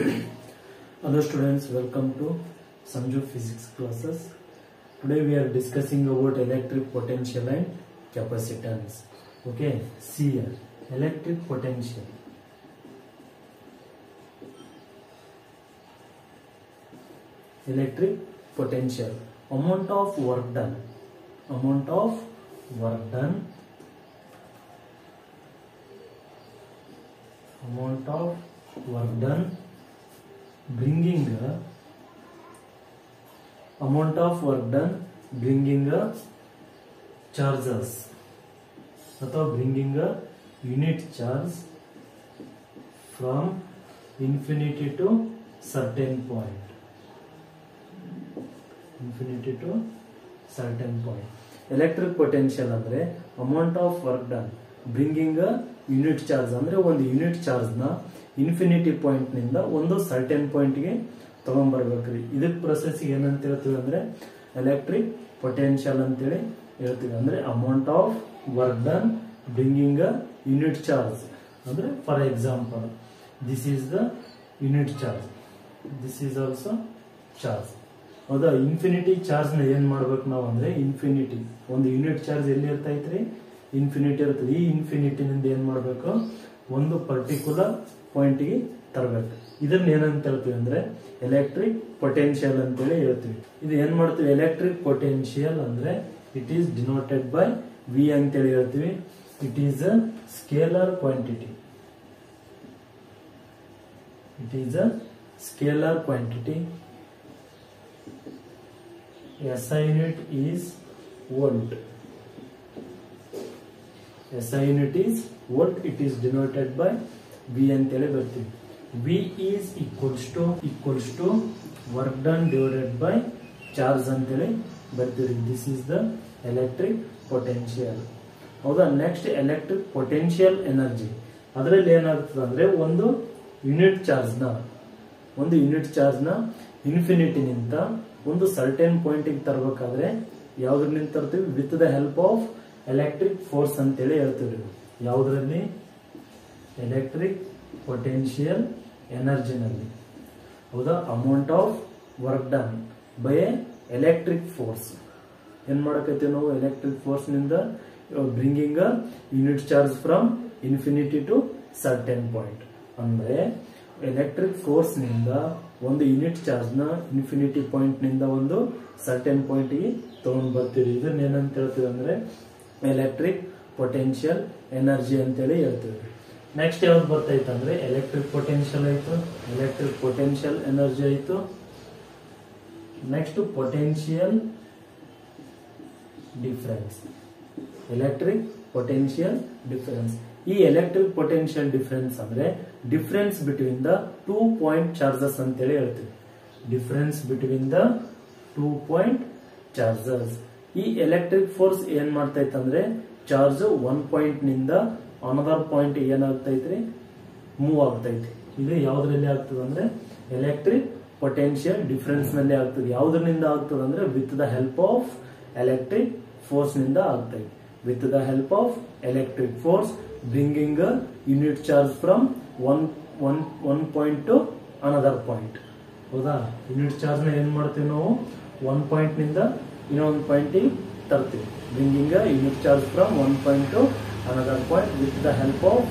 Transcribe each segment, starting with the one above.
Hello students, welcome to Sanju Physics classes. Today we are discussing about electric potential and capacitance. Okay, see here, electric potential. Electric potential, amount of work done bringing charges ಅಥವಾ bringing a unit charge from infinity to certain point. Electric potential ಅಂದ್ರೆ amount of work done bringing a unit charge ಅಂದ್ರೆ ಒಂದು unit charge ನ infinity point ನಿಂದ ಒಂದು certain point ಗೆ ತಗೊಂಡ್ಬರ್ಬೇಕ್ರಿ. ಇದಕ್ಕೆ process ಏನಂತ ಹೇಳ್ತೀವಿ ಅಂದ್ರೆ ಎಲೆಕ್ಟ್ರಿಕ್ ಪೊಟೆನ್ಶಿಯಲ್ ಅಂತೇಳಿ ಹೇಳ್ತೀವಿ. ಅಂದ್ರೆ amount of work done bringing a unit charge. ಅಂದ್ರೆ for example this is the unit charge, this is also charge. ಹೌದಾ, ಇನ್ಫಿನಿಟಿ ಚಾರ್ಜ್ ನ ಏನ್ ಮಾಡ್ಬೇಕು ನಾವು ಅಂದ್ರೆ ಇನ್ಫಿನಿಟಿ ಒಂದು ಯೂನಿಟ್ ಚಾರ್ಜ್ ಎಲ್ಲಿ ಇರ್ತೈತ್ರಿ, ಇನ್ಫಿನಿಟಿ ಇರ್ತದೆ. ಈ ಇನ್ಫಿನಿಟಿ ನಿಂದ ಏನ್ ಮಾಡ್ಬೇಕು, ಒಂದು ಪರ್ಟಿಕ್ಯುಲರ್ ಪಾಯಿಂಟ್ ಗೆ ತರಬೇಕು. ಇದನ್ನ ಏನಂತ ಹೇಳ್ತೀವಿ ಅಂದ್ರೆ ಎಲೆಕ್ಟ್ರಿಕ್ ಪೊಟೆನ್ಶಿಯಲ್ ಅಂತೇಳಿ ಹೇಳ್ತೀವಿ. ಇದು ಏನ್ ಮಾಡ್ತೀವಿ, ಎಲೆಕ್ಟ್ರಿಕ್ ಪೊಟೆನ್ಶಿಯಲ್ ಅಂದ್ರೆ it is denoted by V ಅಂತೇಳಿ ಹೇಳ್ತೀವಿ. It is a scalar quantity. SI unit is volt. SI unit is volt. It is denoted by V ಅಂತೇಳಿ ಬರ್ತೀವಿ. V is equals to work done divided by charge ಅಂತೇಳಿ ಬರ್ತೀವಿ. This is the electric potential. ಹೌದಾ, next electric potential energy. ಅದರಲ್ಲಿ ಏನಾಗ್ತದೆ ಅಂದ್ರೆ ಒಂದು unit charge ನ ಇನ್ಫಿನಿಟಿ ನಿಂದ ಒಂದು ಸರ್ಟನ್ ಪಾಯಿಂಟ್ ಗೆ ತರಬೇಕಾದ್ರೆ ಯಾವ್ದ್ರಿಂದ ತರ್ತೀವಿ, with the help of electric force ಅಂತೇಳಿ ಹೇಳ್ತೀವಿ. ಯಾವುದರಲ್ಲಿ, ಎಲೆಕ್ಟ್ರಿಕ್ ಪೊಟೆನ್ಶಿಯಲ್ ಎನರ್ಜಿನಲ್ಲಿ. ಹೌದಾ, amount of work done by electric force. ಏನ್ ಮಾಡಕತ್ತೀವಿ ನಾವು, ಎಲೆಕ್ಟ್ರಿಕ್ ಫೋರ್ಸ್ ನಿಂದ bringing a unit charge from infinity to certain point. ಅಂದ್ರೆ ಎಲೆಕ್ಟ್ರಿಕ್ ಫೋರ್ಸ್ ನಿಂದ ಒಂದು ಯೂನಿಟ್ ಚಾರ್ಜ್ ನ ಇನ್ಫಿನಿಟಿ ಪಾಯಿಂಟ್ ನಿಂದ ಒಂದು ಸರ್ಟನ್ ಪಾಯಿಂಟ್ ಗೆ ತಗೊಂಡ್ ಬರ್ತೀವಿ. ಇದನ್ನ ಏನಂತ ಹೇಳ್ತೀವಿ ಅಂದ್ರೆ ಎಲೆಕ್ಟ್ರಿಕ್ ಪೊಟೆನ್ಶಿಯಲ್ ಎನರ್ಜಿ ಅಂತೇಳಿ ಹೇಳ್ತೀವಿ. ನೆಕ್ಸ್ಟ್ ಯಾವ್ದು ಬರ್ತೈತೆ ಅಂದ್ರೆ ಎಲೆಕ್ಟ್ರಿಕ್ ಪೊಟೆನ್ಶಿಯಲ್ ಆಯ್ತು, ಎಲೆಕ್ಟ್ರಿಕ್ ಪೊಟೆನ್ಶಿಯಲ್ ಎನರ್ಜಿ ಆಯ್ತು. Next potential difference, electric potential difference. ಈ ಎಲೆಕ್ಟ್ರಿಕ್ ಪೊಟೆನ್ಶಿಯಲ್ ಡಿಫರೆನ್ಸ್ ಅಂದ್ರೆ difference between the 2 point charges ಅಂತೇಳಿ ಹೇಳ್ತೀವಿ. Difference between the 2 point charges. ಈ ಎಲೆಕ್ಟ್ರಿಕ್ ಫೋರ್ಸ್ ಏನ್ ಮಾಡ್ತೈತೆ ಅಂದ್ರೆ ಚಾರ್ಜ್ 1 ಪಾಯಿಂಟ್ ನಿಂದ ಅನದರ್ ಪಾಯಿಂಟ್ ಏನಾಗ್ತೈತ್ರಿ, ಮೂವ್ ಆಗ್ತೈತಿ. ಇದು ಯಾವ್ದ್ರಲ್ಲಿ ಆಗ್ತದೆ ಅಂದ್ರೆ ಎಲೆಕ್ಟ್ರಿಕ್ ಪೊಟೆನ್ಶಿಯಲ್ ಡಿಫರೆನ್ಸ್ ನಲ್ಲಿ ಆಗ್ತದೆ. ಯಾವ್ದ್ರಿಂದ ಆಗ್ತದೆ ಅಂದ್ರೆ with the help of electric force ನಿಂದ ಆಗ್ತೈತಿ. With the help of electric force bringing a unit charge from one point to another point. ಹೌದಾ, ಯೂನಿಟ್ ಚಾರ್ಜ್ ನ ಏನ್ ಮಾಡ್ತೀವಿ ನಾವು, 1 ಪಾಯಿಂಟ್ ನಿಂದ ಇನ್ನೊಂದು ಪಾಯಿಂಟ್ ತರ್ತೀವಿ. Bringing a unit charge from 1 point to another point with the help of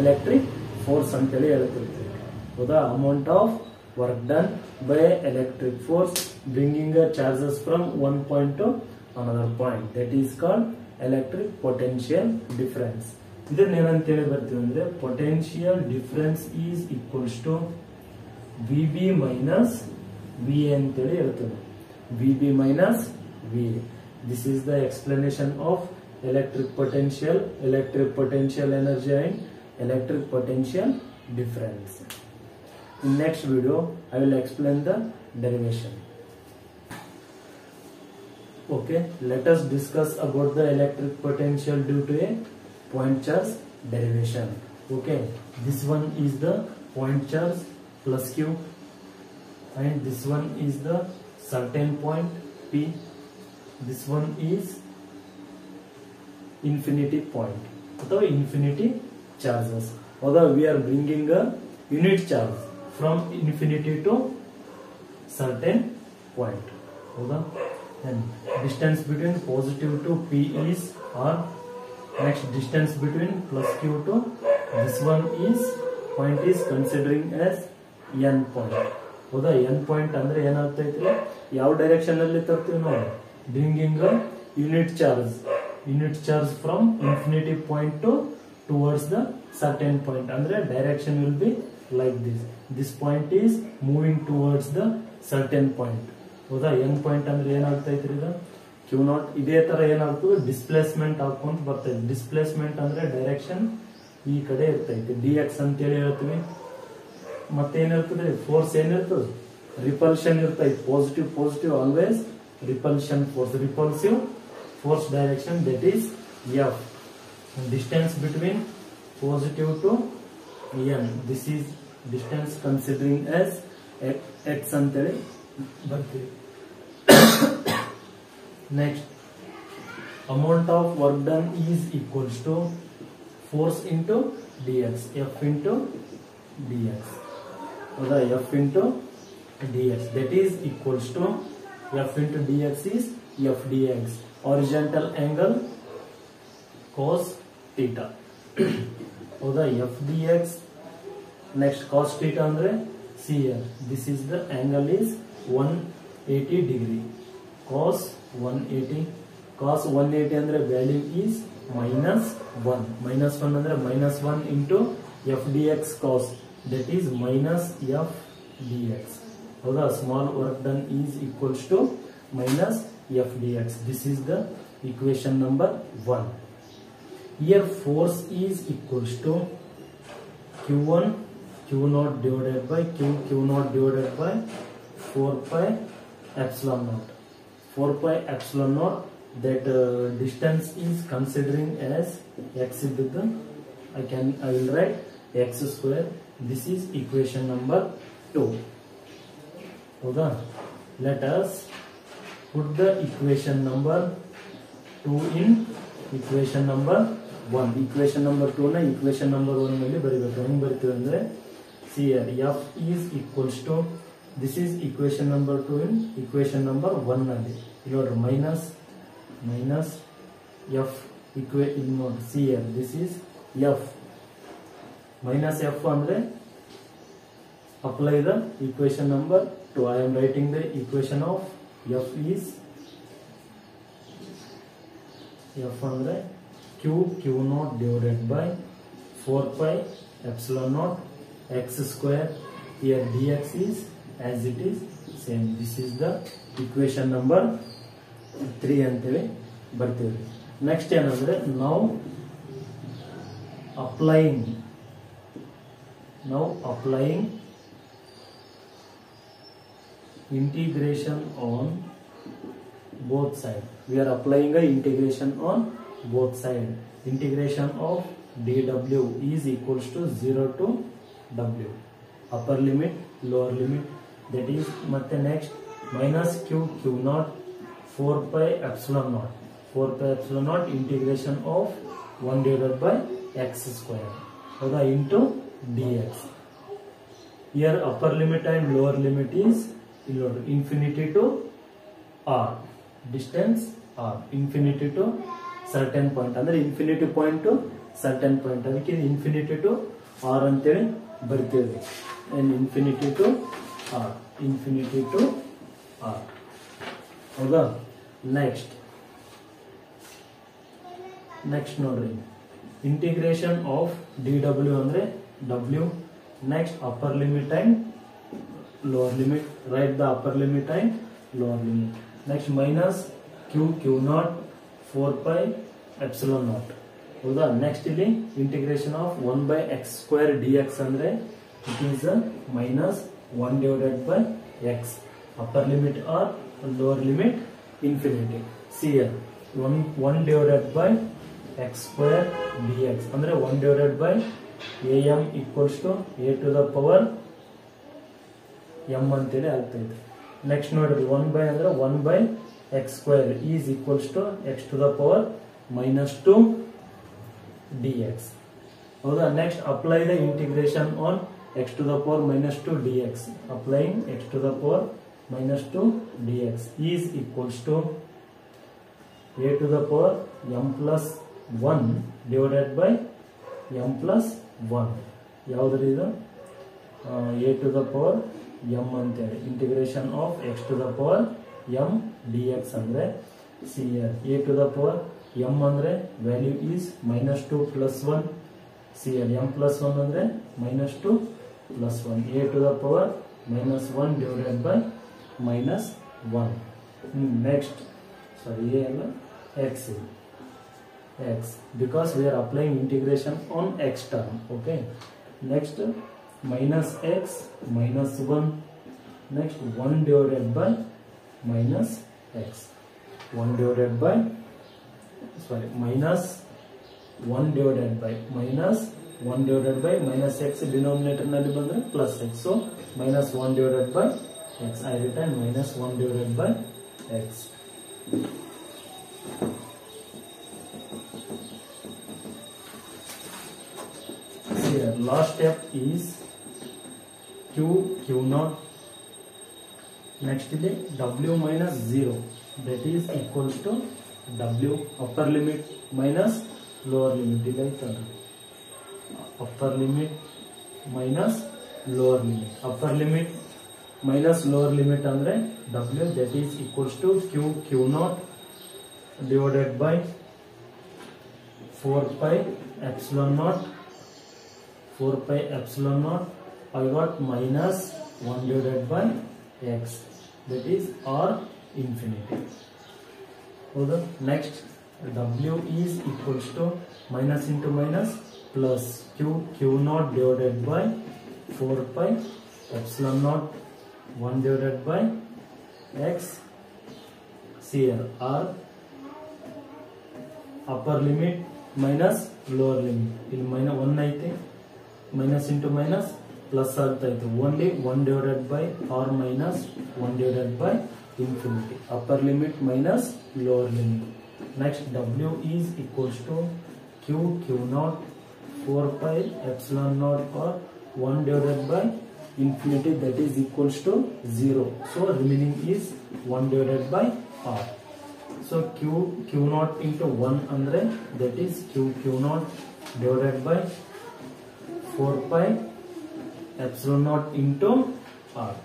electric force ಅಂತೇಳಿ ಹೇಳ್ತಿರ್ತೀವಿ. ಹೌದಾ, amount of work done by electric force bringing a charges from 1 point to another point. That is called electric potential difference. ಇದನ್ನ ಏನಂತೇಳಿ ಬರ್ತೀವಿ ಅಂದ್ರೆ potential difference is equals to VB minus VA ಅಂತೇಳಿ ಹೇಳ್ತೇವೆ. VB minus VA. This is the explanation of electric potential energy and electric potential difference. In next video I will explain the derivation. Okay, let us discuss about the electric potential due to a point charge derivation. Okay, this one is the point charge plus Q and this one is the certain point P. This one is infinity point or infinity charges. Although we are bringing a unit charge from infinity to certain point. ಹೌದಾ? Then distance between positive to P is R. Next distance between plus Q to this one is point is considering as n point. ಹೌದಾ? n point ಅಂದ್ರೆ ಏನಾಗ್ತೈತಿ? ಯಾವ direction ಅಲ್ಲಿ ತರ್ತೀವಿ ನಾವು? Bringing a unit charge from infinity point to towards the certain point. Andre direction will be like this. This point is moving towards the certain point. ಹೌದಾ? n point ಅಂದ್ರೆ ಏನಾಗ್ತೈತ್ರಿ ಇದು? q0 ಇದೇ ತರ ಏನಾಗ್ತದೆ? ಡಿಸ್ಪ್ಲೇಸ್ಮೆಂಟ್ ಹಾಕೊಂತ ಬರ್ತೈತೆ. ಡಿಸ್ಪ್ಲೇಸ್ಮೆಂಟ್ ಅಂದ್ರೆ direction ಈ ಕಡೆ ಇರ್ತೈತಿ. dx ಅಂತ ಹೇಳಿ ಹೇಳ್ತೀವಿ. ಮತ್ತೇನಿರ್ತದೆ? ಫೋರ್ಸ್ ಏನಿರ್ತದೆ? ರಿಪಲ್ಷನ್ ಇರ್ತೈತಿ. Positive always repulsion force. Repulsive force direction, that is F. Distance between positive to n, this is distance considering as x antele barthivi. Next, amount of work done is equals to force into dx, F into dx. Or F into dx, that is equals to F into dx is F dx. Horizontal angle cos theta. ಹೌದಾ? F dx. Next cos theta ಅಂದ್ರೆ CL. This is the angle is 180 degree. Cos 180. Cos 180 ಅಂದ್ರೆ value is -1. -1 ಅಂದ್ರೆ -1 into F dx cos. That is minus F dx. ಹೌದಾ? Small work done is equals to minus F dx. This is the equation number 1. Here force is equals to Q1 Q0 divided by Q0 divided by 4 pi epsilon naught. 4 pi epsilon naught. That distance is considering as x into the I will write x square. This is equation number 2. Okay. Let us put the equation number 2 in equation number 1. Equation number 2 na equation number 1 ನಲ್ಲಿ ಬರಿಬೇಕು. ಹೆಂಗೆ ಬರಿತೀವಿ ಅಂದ್ರೆ see here F is equals to, this is equation number 2 in equation number 1 ನಲ್ಲಿ ನೋಡಿ minus F equation ನೋಡಿ see here this is F minus F ಅಂದ್ರೆ apply the equation number 2. I am writing the equation of F is F andre Q0 divided by 4 pi epsilon naught x square. Here dx is as it is same. This is the equation number 3 antele barthivi. Next ಏನಂದ್ರೆ now applying integration on both sides. We are applying a integration on both sides. Integration of dw is equals to 0 to w. Upper limit, lower limit. That is ಮತ್ತೆ next minus q0 4 pi epsilon naught. 4 pi epsilon naught integration of 1 divided by x square. Okay, into dx. Here upper limit and lower limit is infinity to r. Distance r. Infinity to certain point. Andre infinity point to certain point. ಅದಕ್ಕೆ infinity to r ಅಂತೇಳಿ ಬರ್ತೇವೆ. And infinity to r. Infinity to r. ಹೌದಾ? Next ನೋಡ್ರಿ. Integration of dw ಅಂದ್ರೆ w. Next upper limit and lower limit. Write the upper limit and lower limit. Next minus q0 4 pi epsilon naught. ಹೌದಾ? Next ಇಲ್ಲಿ integration of 1 by x square dx ಅಂದ್ರೆ it is minus 1 divided by x. Upper limit or lower limit infinity. See here 1 divided by x square dx ಅಂದ್ರೆ 1 divided by am equals to a to the power m ಅಂತೇಳಿ ಆಗ್ತೈತೆ. Next ನೋಡ್ರಿ 1 by ಅಂದ್ರೆ 1 by x square is equals to x to the power minus 2 dx. ಹೌದಾ? Next apply the integration on x to the power minus 2 dx. Applying x to the power minus 2 dx is equals to a to the power m plus 1 divided by m plus 1. ಯಾವುದ್ರಿ ಇದು a to the power m ಅಂತೇಳಿ integration of x to the power m dx ಅಂದ್ರೆ see here a to the power m ಅಂದ್ರೆ value is minus 2 plus 1. see here m plus 1 ಅಂದ್ರೆ minus 2 plus 1. a to the power minus 1 divided by minus 1. Next, sorry, a ಅಲ್ಲ x x because we are applying integration on x term. Okay, next minus x minus 1. Next 1 divided by minus x. 1 divided by minus 1 divided by minus 1 divided by minus x denominator nalli bandre plus x. So minus 1 divided by x. I written minus 1 divided by x. Here last step is q naught. Next is w minus 0, that is equals to w upper limit minus lower limit. Upper limit minus lower limit. Upper limit minus lower limit andre w, that is equals to q naught divided by 4 pi epsilon naught. 4 pi epsilon naught. I got minus 1 divided by x, that is r infinity. So next w is equals to minus into minus plus q naught divided by 4 pi epsilon naught 1 divided by x. See here r upper limit minus lower limit. ಇಲ್ಲಿ minus 1 ಐತೆ, minus into minus plus ಆಗ್ತಾ ಐತೆ. only 1 divided by or minus 1 divided by infinity. Upper limit minus lower limit. Next w is equals to q naught 4 pi epsilon naught or 1 divided by infinity, that is equals to 0. So remaining is 1 divided by r. So q naught into 1 andre, that is q naught divided by 4 pi epsilon naught into r.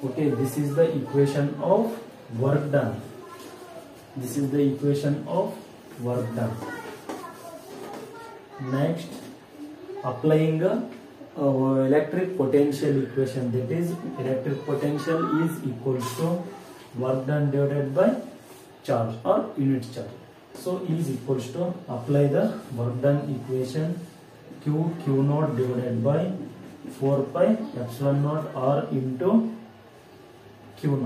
Okay, this is the equation of work done. This is the equation of work done. Next, applying electric potential equation, that is electric potential is equals to work done divided by charge or unit charge. So is equals to apply the work done equation q naught divided by 4 pi epsilon naught r into q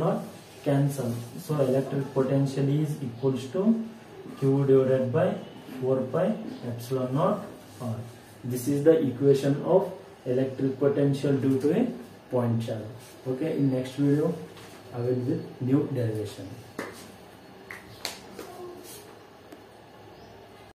naught cancel. So electric potential is equals to q divided by 4 pi epsilon naught r. This is the equation of electric potential due to a point charge. Okay, in next video I will with new derivation.